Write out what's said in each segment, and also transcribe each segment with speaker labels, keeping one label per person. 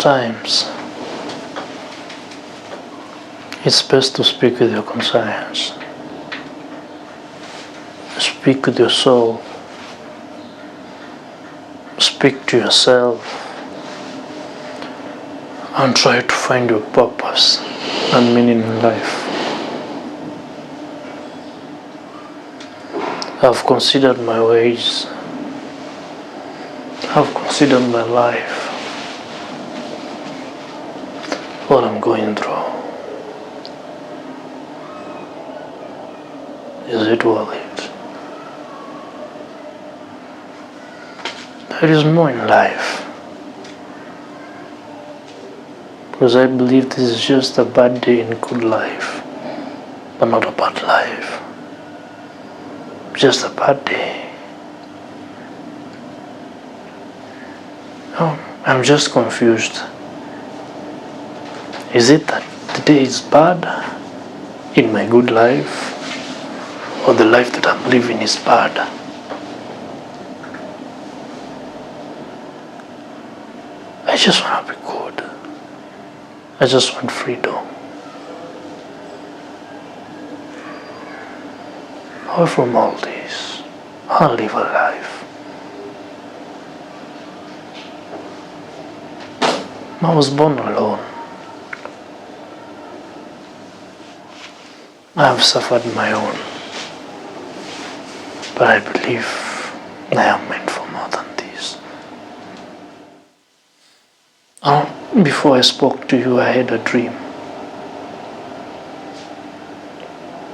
Speaker 1: Sometimes it's best to speak with your conscience, speak with your soul, speak to yourself, and try to find your purpose and meaning in life. I've considered my ways, I've considered my life, what I'm going through. Is it worth it? There is more in life. Because I believe this is just a bad day in good life, but not a bad life. Just a bad day. Oh, I'm just confused. Is it that the day is bad in my good life, or the life that I'm living is bad? I just want to be good. I just want freedom. Away from all this, I'll live a life. I was born alone. I have suffered my own. But I believe I am meant for more than this. Before I spoke to you, I had a dream.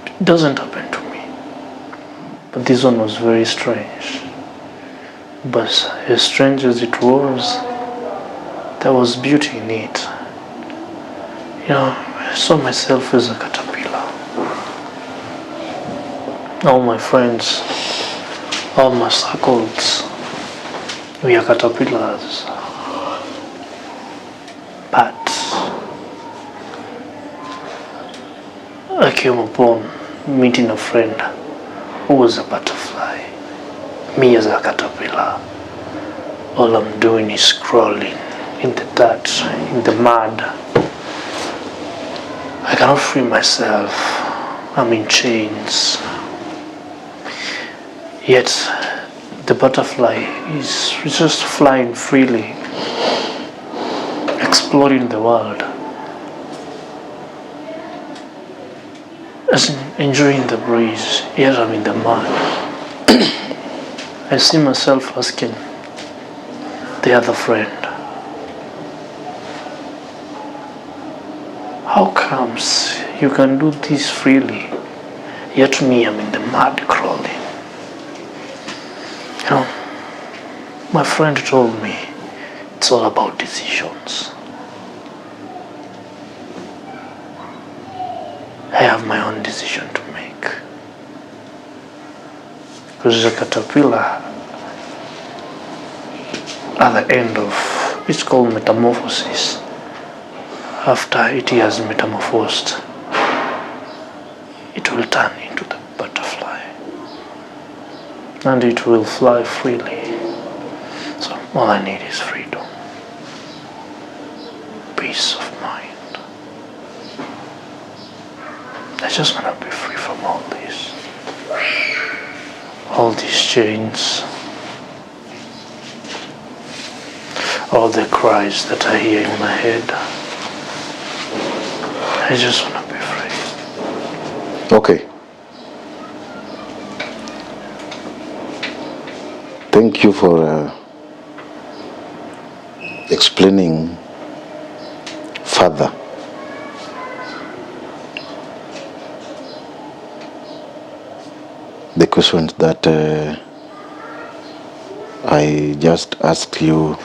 Speaker 1: It doesn't happen to me. But this one was very strange. But as strange as it was, there was beauty in it. I saw myself as a caterpillar. All my friends, all my circles, we are caterpillars. But I came upon meeting a friend who was a butterfly. Me as a caterpillar. All I'm doing is crawling in the dirt, in the mud. I cannot free myself. I'm in chains. Yet the butterfly is just flying freely, exploring the world, enjoying the breeze. Yet I'm in the mud. I see myself asking the other friend, how comes you can do this freely, yet me, I'm in the mud crawling? My friend told me it's all about decisions. I have my own decision to make. Because a caterpillar, at the end of, it's called metamorphosis. After it has metamorphosed, it will turn into the butterfly. And it will fly freely. So all I need is freedom. Peace of mind. I just want to be free from all this. All these chains. All the cries that I hear in my head. I just want to be free.
Speaker 2: Okay. Thank you for explaining further. The questions that I just asked you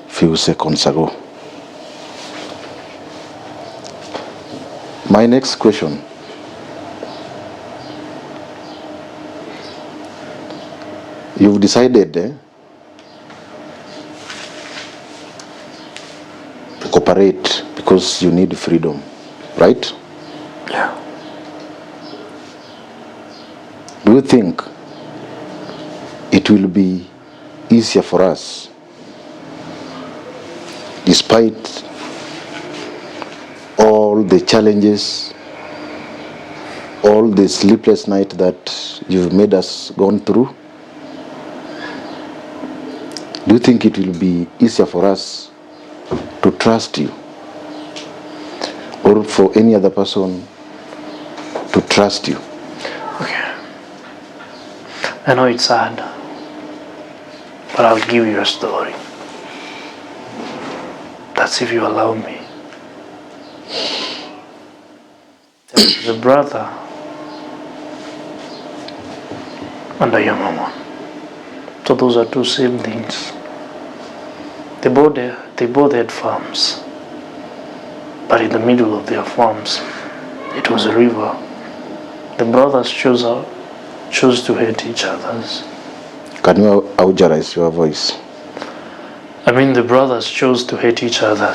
Speaker 2: few seconds ago. My next question. You've decided to cooperate because you need freedom, right?
Speaker 1: Yeah.
Speaker 2: Do you think it will be easier for us despite all the challenges, all the sleepless nights that you've made us gone through, do you think it will be easier for us to trust you, or for any other person to trust you?
Speaker 1: Okay. I know it's sad, but I'll give you a story. That's if you allow me. There was a brother and a younger one. So those are two siblings. They both had farms. But in the middle of their farms, it was a river. The brothers chose to hate each other.
Speaker 2: Can you authorize your voice?
Speaker 1: The brothers chose to hate each other.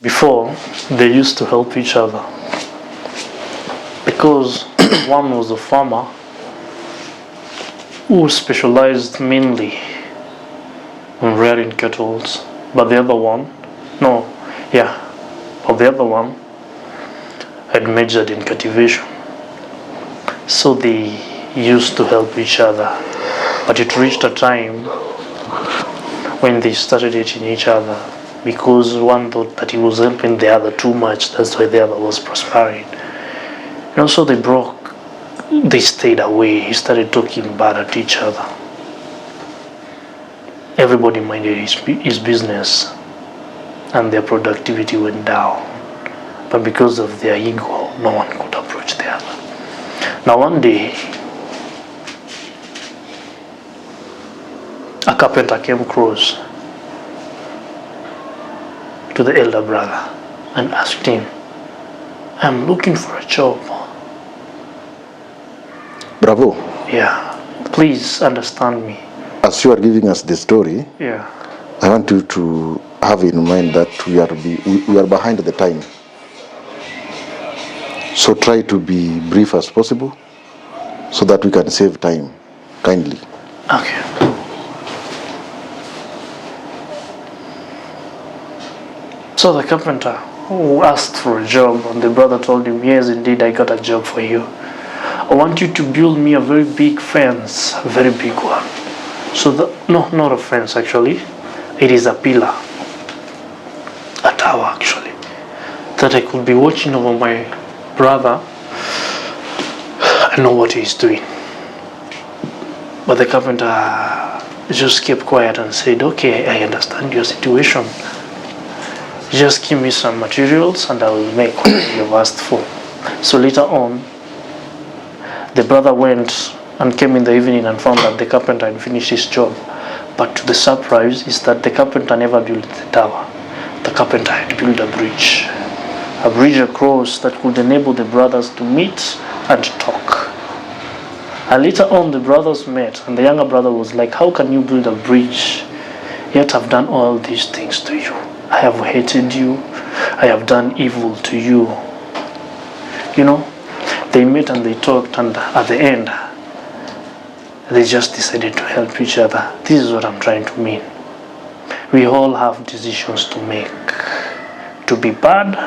Speaker 1: Before, they used to help each other. Because one was a farmer who specialized mainly on rearing cattle, but the other one had majored in cultivation. So they used to help each other. But it reached a time when they started hating each other because one thought that he was helping the other too much. That's why the other was prospering. So they broke. They stayed away. He started talking bad at each other. Everybody minded his business, and their productivity went down. But because of their ego, no one could approach the other. Now one day, a carpenter came close to the elder brother and asked him, "I'm looking for a job."
Speaker 2: Bravo.
Speaker 1: Yeah, please understand me.
Speaker 2: As you are giving us the story,
Speaker 1: Yeah.
Speaker 2: I want you to have in mind that we are behind the time. So try to be brief as possible so that we can save time. Kindly.
Speaker 1: Okay. So the carpenter who asked for a job, and the brother told him, "Yes, indeed, I got a job for you. I want you to build me a very big fence, a very big one. No, not a fence actually. It is a pillar, a tower actually, that I could be watching over my brother and know what he's doing." But the carpenter just kept quiet and said, "Okay, I understand your situation. Just give me some materials and I will make what you've asked for." So later on, the brother went and came in the evening and found that the carpenter had finished his job. But to the surprise is that the carpenter never built the tower. The carpenter had built a bridge across that could enable the brothers to meet and talk. And later on, the brothers met, and the younger brother was like, "How can you build a bridge? Yet I've done all these things to you. I have hated you. I have done evil to you." They met and they talked, and at the end, they just decided to help each other. This is what I'm trying to mean. We all have decisions to make. To be bad,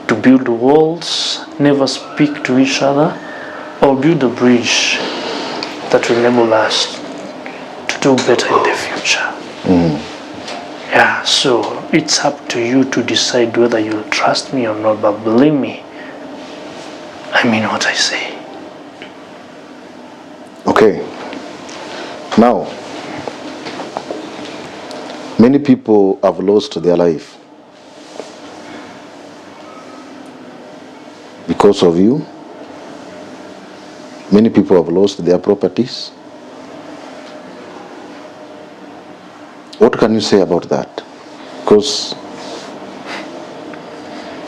Speaker 1: to build walls, never speak to each other, or build a bridge that will enable us to do better in the future. Yeah, so it's up to you to decide whether you'll trust me or not, but believe me, I mean what I say.
Speaker 2: Okay. Now, many people have lost their life because of you. Many people have lost their properties. What can you say about that? Because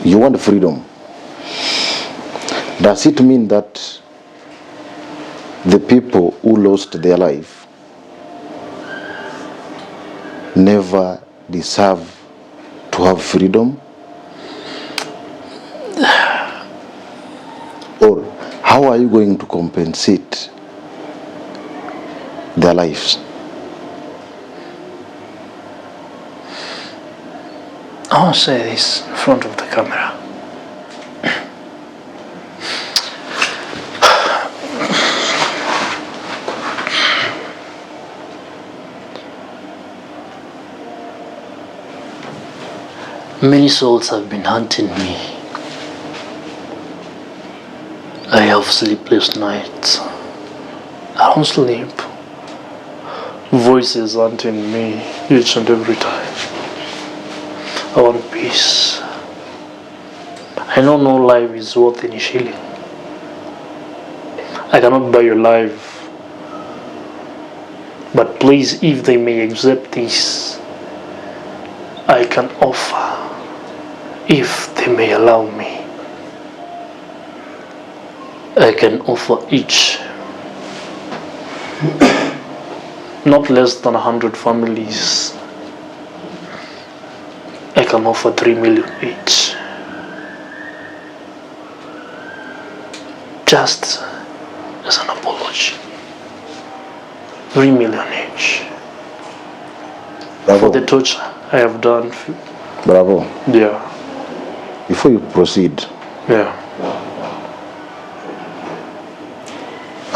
Speaker 2: you want freedom. Does it mean that the people who lost their life never deserve to have freedom? Or how are you going to compensate their lives.
Speaker 1: I want to say this in front of the camera. Many souls have been hunting me. I have sleepless nights. I don't sleep. Voices hunting me each and every time. I want peace. I know no life is worth any shilling. I cannot buy your life. But please, if they may accept this, I can offer, if they may allow me, I can offer each not less than 100 families. I can offer 3 million each. Just as an apology. 3 million each.
Speaker 2: Bravo.
Speaker 1: For the torture I have done.
Speaker 2: Bravo.
Speaker 1: Yeah.
Speaker 2: Before you proceed,
Speaker 1: Yeah.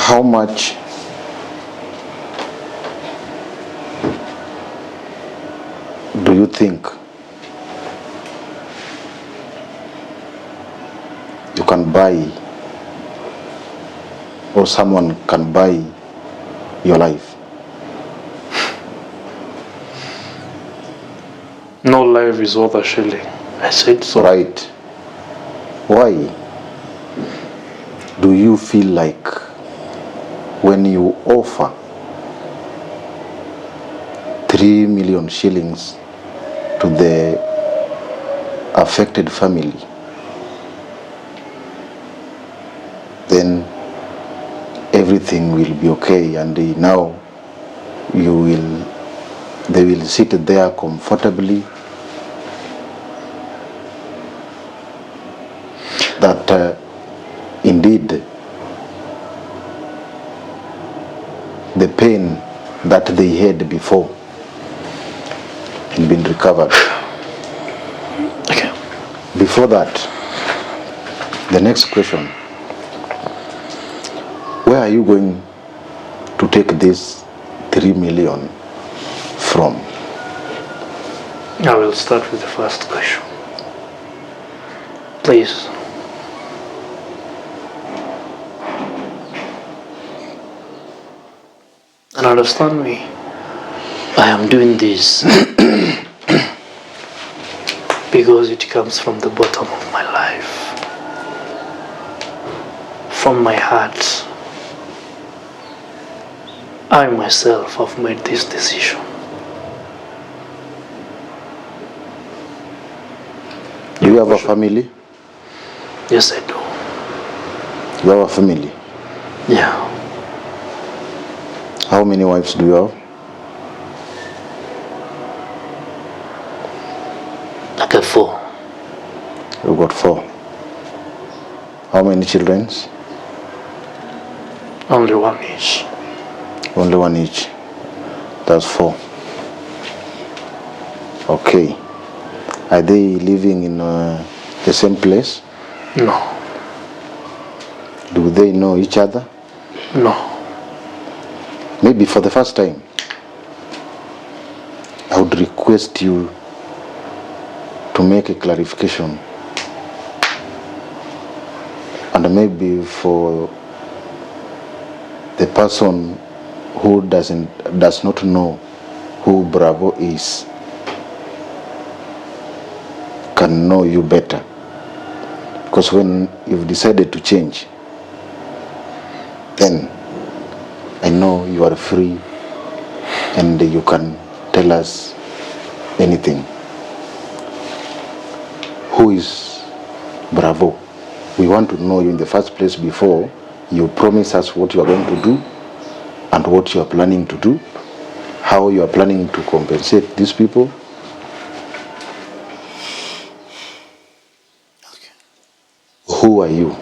Speaker 2: how much do you think you can buy, or someone can buy your life?
Speaker 1: No life is worth a shilling. I said so.
Speaker 2: Right. Why do you feel like when you offer 3 million shillings to the affected family, then everything will be okay, and now they will sit there comfortably, that indeed the pain that they had before had been recovered.
Speaker 1: Okay.
Speaker 2: Before that, the next question: where are you going to take this 3 million from?
Speaker 1: I will start with the first question. Please. And understand me. I am doing this because it comes from the bottom of my life, from my heart. I myself have made this decision.
Speaker 2: Do you have a family?
Speaker 1: Yes, I do.
Speaker 2: You have a family?
Speaker 1: Yeah.
Speaker 2: How many wives do you have?
Speaker 1: I got 4.
Speaker 2: You got 4. How many children?
Speaker 1: Only 1 each.
Speaker 2: Only 1 each. That's 4. Okay. Are they living in the same place?
Speaker 1: No.
Speaker 2: Do they know each other?
Speaker 1: No.
Speaker 2: Maybe for the first time, I would request you to make a clarification, and maybe for the person who does not know who Bravo is, can know you better. Because when you've decided to change, then I know you are free and you can tell us anything. Who is Bravo? We want to know you in the first place before you promise us what you are going to do and what you are planning to do, how you are planning to compensate these people. Who are you?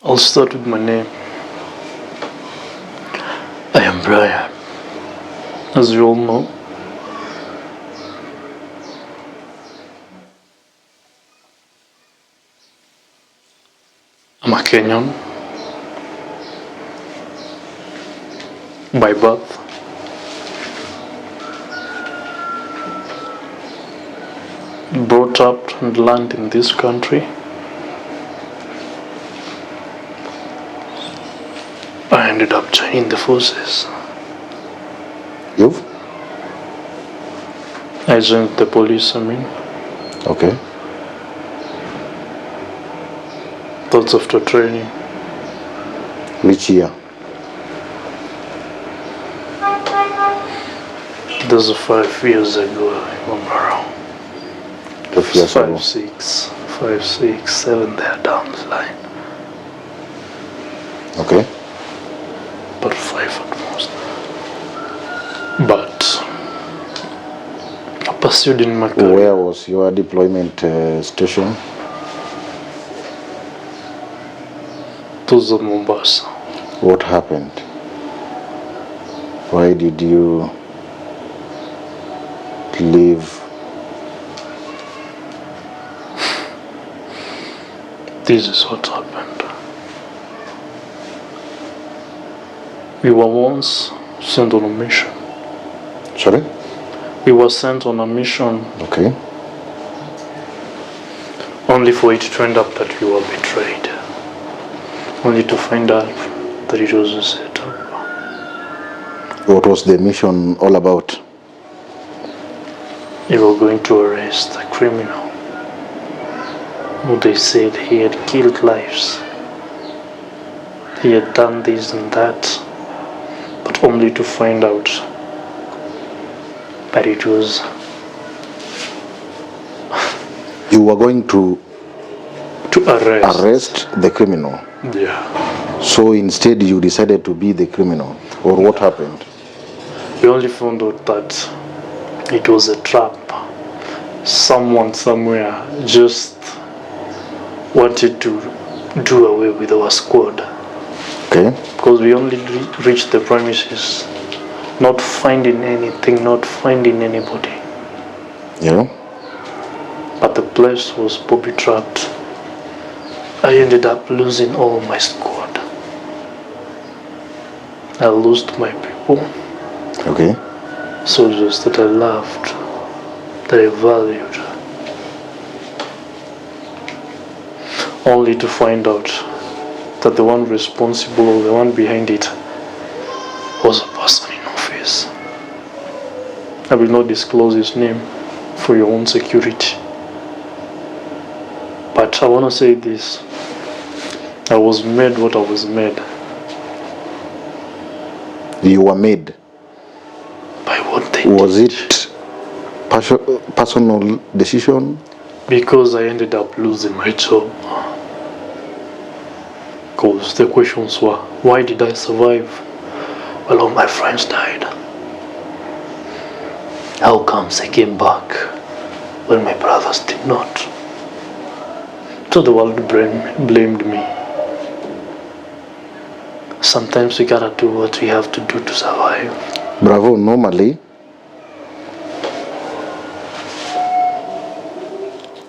Speaker 1: I'll start with my name. I am Brian. As you all know, I'm a Kenyan by birth. Brought up and learned in this country. I ended up joining the forces.
Speaker 2: You've?
Speaker 1: I joined the police,
Speaker 2: Okay.
Speaker 1: That's after training.
Speaker 2: Which year?
Speaker 1: This was 5 years ago, if I'm around.
Speaker 2: 12 years ago.
Speaker 1: 5, 6, 7 there down the line.
Speaker 2: Okay.
Speaker 1: But 5 at most. But I pursued in my career.
Speaker 2: Where was your deployment station?
Speaker 1: To the Mombasa.
Speaker 2: What happened? Why did you leave?
Speaker 1: This is what happened. We were once sent on a mission.
Speaker 2: Sorry?
Speaker 1: We were sent on a mission
Speaker 2: Okay.
Speaker 1: only for it to end up that we were betrayed. Only to find out that it was a setup.
Speaker 2: What was the mission all about?
Speaker 1: They were going to arrest a criminal who they said he had killed lives. He had done this and that, but only to find out that it was.
Speaker 2: You were going to
Speaker 1: arrest
Speaker 2: the criminal.
Speaker 1: Yeah.
Speaker 2: So instead you decided to be the criminal, or what happened?
Speaker 1: We only found out that it was a trap. Someone somewhere just wanted to do away with our squad.
Speaker 2: Okay.
Speaker 1: Because we only reached the premises, not finding anything, not finding anybody.
Speaker 2: Yeah.
Speaker 1: But the place was booby trapped. I ended up losing all my squad. I lost my people.
Speaker 2: Okay.
Speaker 1: Soldiers that I loved, that I valued. Only to find out that the one responsible or the one behind it was a person in office. I will not disclose his name for your own security. But I want to say this. I was made what I was made.
Speaker 2: You were made.
Speaker 1: By what they
Speaker 2: Was
Speaker 1: did.
Speaker 2: it personal decision?
Speaker 1: Because I ended up losing my job. Because the questions were, why did I survive? Well, all my friends died. How comes I came back when my brothers did not? So the world blamed me. Sometimes we gotta do what we have to do to survive.
Speaker 2: Bravo, normally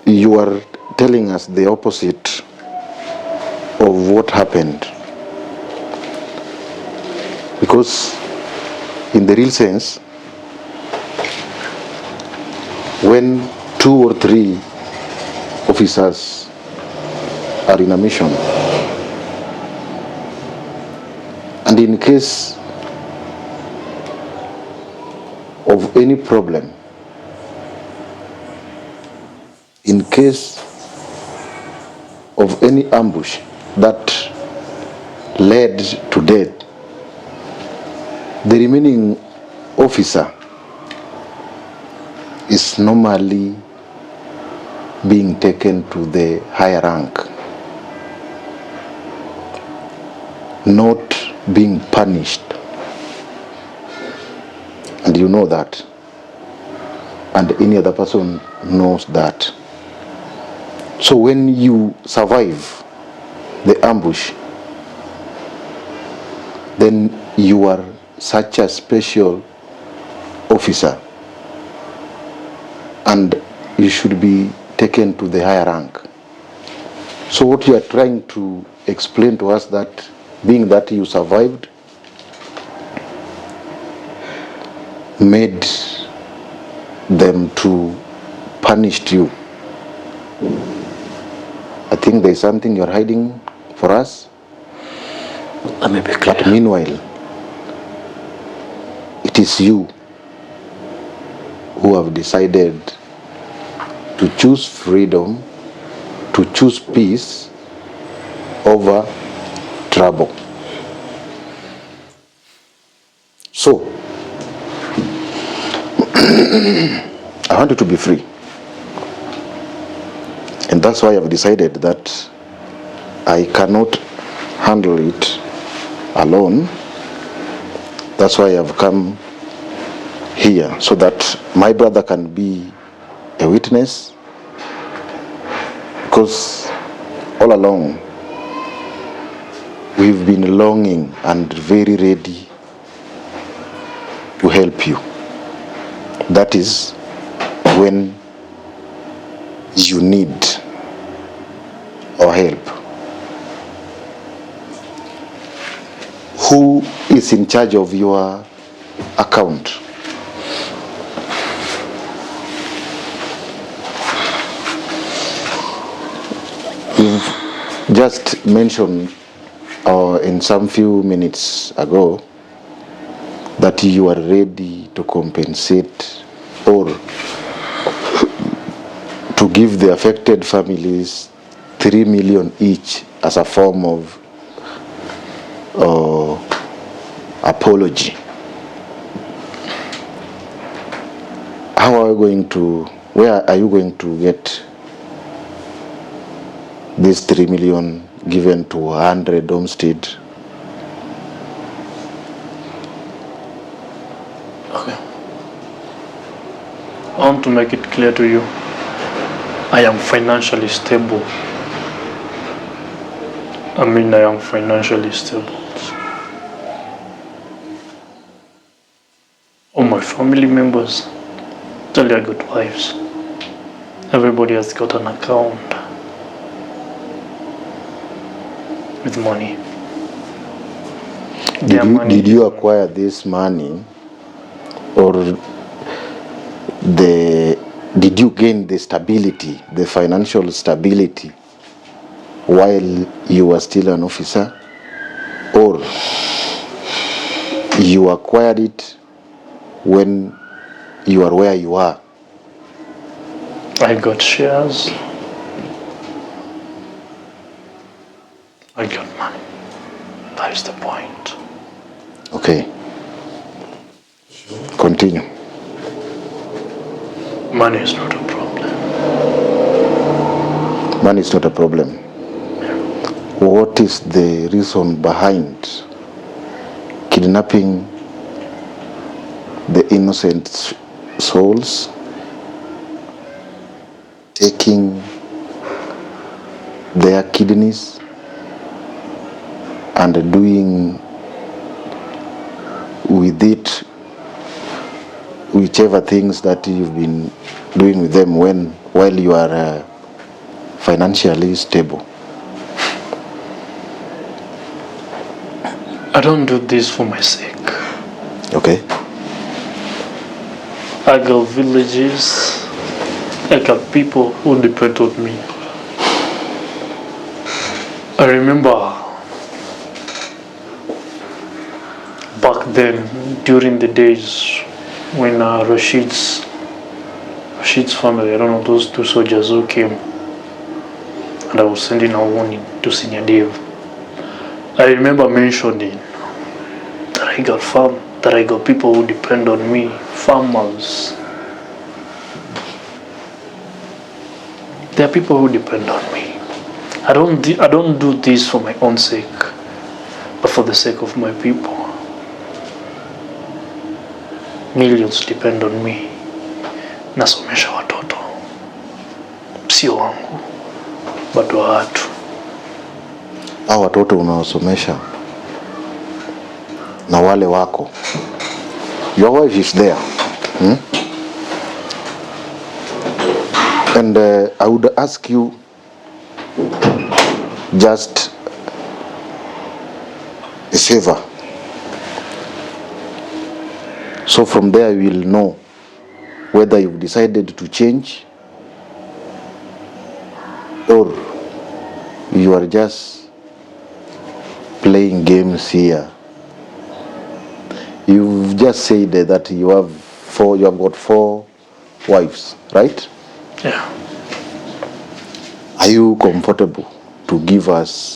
Speaker 2: you are telling us the opposite of what happened. Because in the real sense, when 2 or 3 officers are in a mission, and in case of any problem, in case of any ambush that led to death, the remaining officer is normally being taken to the higher rank, not being punished. And you know that, and any other person knows that. So when you survive the ambush, then you are such a special officer and you should be taken to the higher rank. So what you are trying to explain to us, that being that you survived made them to punish you. I think there is something you're hiding for us.
Speaker 1: Let me be clear.
Speaker 2: But meanwhile, it is you who have decided to choose freedom, to choose peace over trouble. So, I want you to be free. And that's why I've decided that I cannot handle it alone. That's why I've come here, so that my brother can be a witness. Because all along, we've been longing and very ready to help you. That is when you need our help. Who is in charge of your account? You've just mentioned in some few minutes ago that you are ready to compensate or to give the affected families 3 million each as a form of apology. How are you going to, where are you going to get this 3 million given to 100 homestead?
Speaker 1: Okay. I want to make it clear to you. I am financially stable. I am financially stable. All my family members, tell their good wives. Everybody has got an account with money.
Speaker 2: Did you acquire this money, or did you gain the stability, the financial stability, while you were still an officer, or you acquired it when you are where you are?
Speaker 1: I got shares. I got money. That is the point.
Speaker 2: Okay. Continue.
Speaker 1: Money is not a problem.
Speaker 2: Money is not a problem. What is the reason behind kidnapping the innocent souls, taking their kidneys, and doing with it whichever things that you've been doing with them while you are financially stable?
Speaker 1: I don't do this for my sake.
Speaker 2: Okay.
Speaker 1: I got villages. I got people who depend on me. I remember back then, during the days when Rashid's family, I don't know, those two soldiers who came, and I was sending a warning to Senior Dave. I remember mentioning that I got people who depend on me, farmers. There are people who depend on me. I don't do this for my own sake, but for the sake of my people. Millions depend on me. Nasomesha watoto, sio wangu, bado watu.
Speaker 2: Hao watoto unaosomesha na wale wako. Your wife is there. And I would ask you just a favor. So from there we will know whether you've decided to change or you are just playing games here. You've just said that you have got 4 wives, right?
Speaker 1: Yeah.
Speaker 2: Are you comfortable to give us